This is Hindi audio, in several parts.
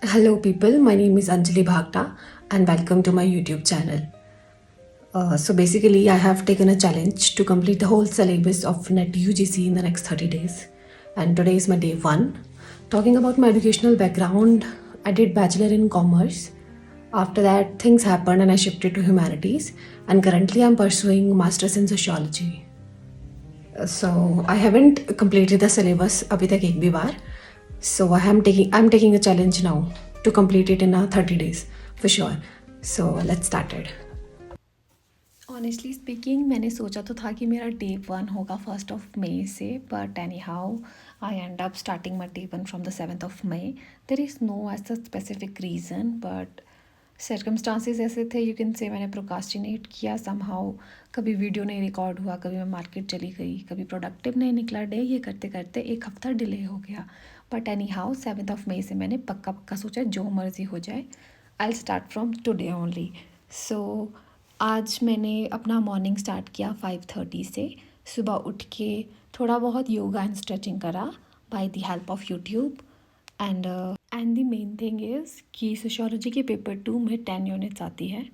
Hello, people. My name is Anjali Bhagta, and welcome to my YouTube channel. So, basically, I have taken a challenge to complete the whole syllabus of NET UGC in the next 30 days. And today is my day one. Talking about my educational background, I did Bachelor in Commerce. After that, things happened and I shifted to Humanities. And currently, I'm pursuing Masters in Sociology. So I haven't completed the syllabus अभी तक एक भी बार. So I'm taking a challenge now to complete it in 30 days for sure. So let's start it. Honestly speaking मैंने सोचा तो था कि मेरा डे वन होगा 1 से, but anyhow I end up starting my day one from the 7 there is no as such specific reason, but circumstances ऐसे थे, यू कैन से मैंने प्रोकास्टिनेट किया समहाउ. कभी वीडियो नहीं रिकॉर्ड हुआ, कभी मैं मार्केट चली गई, कभी प्रोडक्टिव नहीं निकला डे. ये करते करते एक हफ्ता डिले हो गया. बट एनी हाउ 7 से मैंने पक्का पक्का सोचा जो मर्ज़ी हो जाए, I will start from today only. So आज मैंने अपना मॉर्निंग स्टार्ट किया 5:30 से. सुबह उठ के थोड़ा बहुत योगा एंड स्ट्रेचिंग करा by the help of YouTube. And the main thing is कि सोशियोलॉजी के पेपर 2 में 10 यूनिट्स आती है.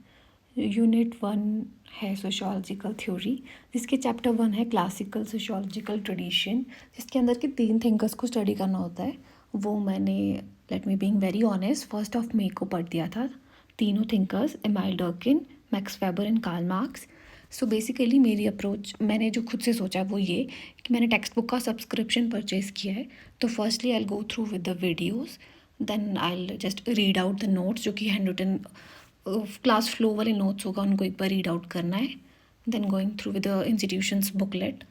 यूनिट 1 है सोशियोलॉजिकल थ्योरी, जिसके चैप्टर 1 है क्लासिकल सोशियोलॉजिकल ट्रेडिशन, जिसके अंदर के 3 थिंकर्स को स्टडी करना होता है. वो मैंने, let me being very honest, 1 मई को पढ़ दिया था. तीनों thinkers, Emile Durkheim, Max Weber and Karl Marx. So basically मेरी अप्रोच, मैंने जो खुद से सोचा वो ये कि मैंने टेक्स्ट बुक का सब्सक्रिप्शन परचेज़ किया है. तो firstly I will go through with the videos, then I will just read out the notes, जो कि हैंड रिटन क्लास फ्लो वाले नोट्स होगा, उनको एक बार रीड आउट करना है. Then going through with the institutions booklet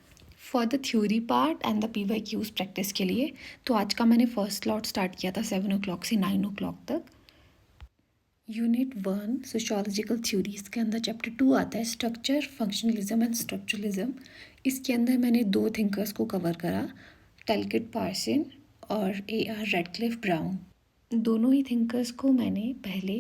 for the theory part and the PYQs practice के लिए. तो आज का मैंने फर्स्ट स्लॉट स्टार्ट किया था 7 से 9 तक. यूनिट 1 सोशियोलॉजिकल थ्योरीज के अंदर चैप्टर 2 आता है स्ट्रक्चर, फंक्शनलिज्म एंड स्ट्रक्चरलिज्म. इसके अंदर मैंने 2 थिंकर्स को कवर करा, टैलकिट पार्सन और AR रेडक्लिफ ब्राउन. दोनों ही थिंकर्स को मैंने पहले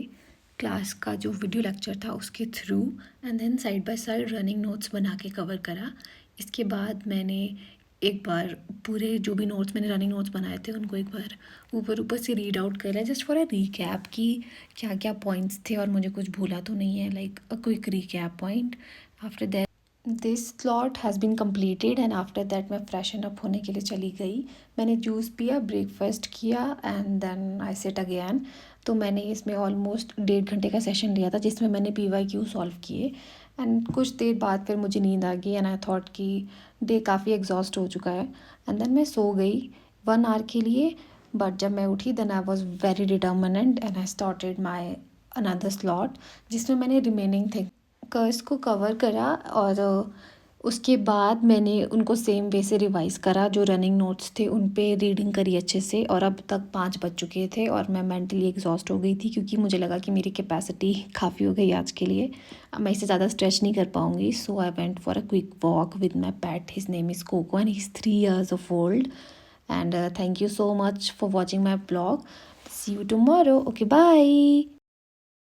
क्लास का जो वीडियो लेक्चर था उसके through and then side by side running notes बना के कवर करा. इसके बाद मैंने एक बार पूरे जो भी नोट्स मैंने रनिंग नोट्स बनाए थे उनको एक बार ऊपर से रीड आउट कर लिया, जस्ट फॉर अ रीकैप कि क्या क्या पॉइंट्स थे और मुझे कुछ भूला तो नहीं है, like a quick recap point. After that this slot has been completed and after that मैं फ्रेशन अप होने के लिए चली गई. मैंने जूस पिया, ब्रेकफास्ट किया and then I set again. तो मैंने इसमें ऑलमोस्ट 1.5 घंटे का सेशन लिया था, जिसमें मैंने PYQ सॉल्व किए. एंड कुछ देर बाद फिर मुझे नींद आ गई एंड आई थॉट कि डे काफ़ी एग्जॉस्ट हो चुका है, एंड देन मैं सो गई 1 आवर के लिए. बट जब मैं उठी then I was very determinant and I started my another slot, जिसमें मैंने रिमेनिंग थिंकर्स को कवर करा. और उसके बाद मैंने उनको सेम वे से रिवाइज़ करा, जो रनिंग नोट्स थे उन पे रीडिंग करी अच्छे से. और अब तक 5 बज चुके थे और मैं मेंटली एग्जॉस्ट हो गई थी, क्योंकि मुझे लगा कि मेरी कैपेसिटी काफ़ी हो गई आज के लिए, अब मैं इससे ज़्यादा स्ट्रेच नहीं कर पाऊँगी. So I went for a quick walk with my pet. His name is Coco and he is 3 years of old. And thank you so much for watching my blog. See you tomorrow. Okay, bye.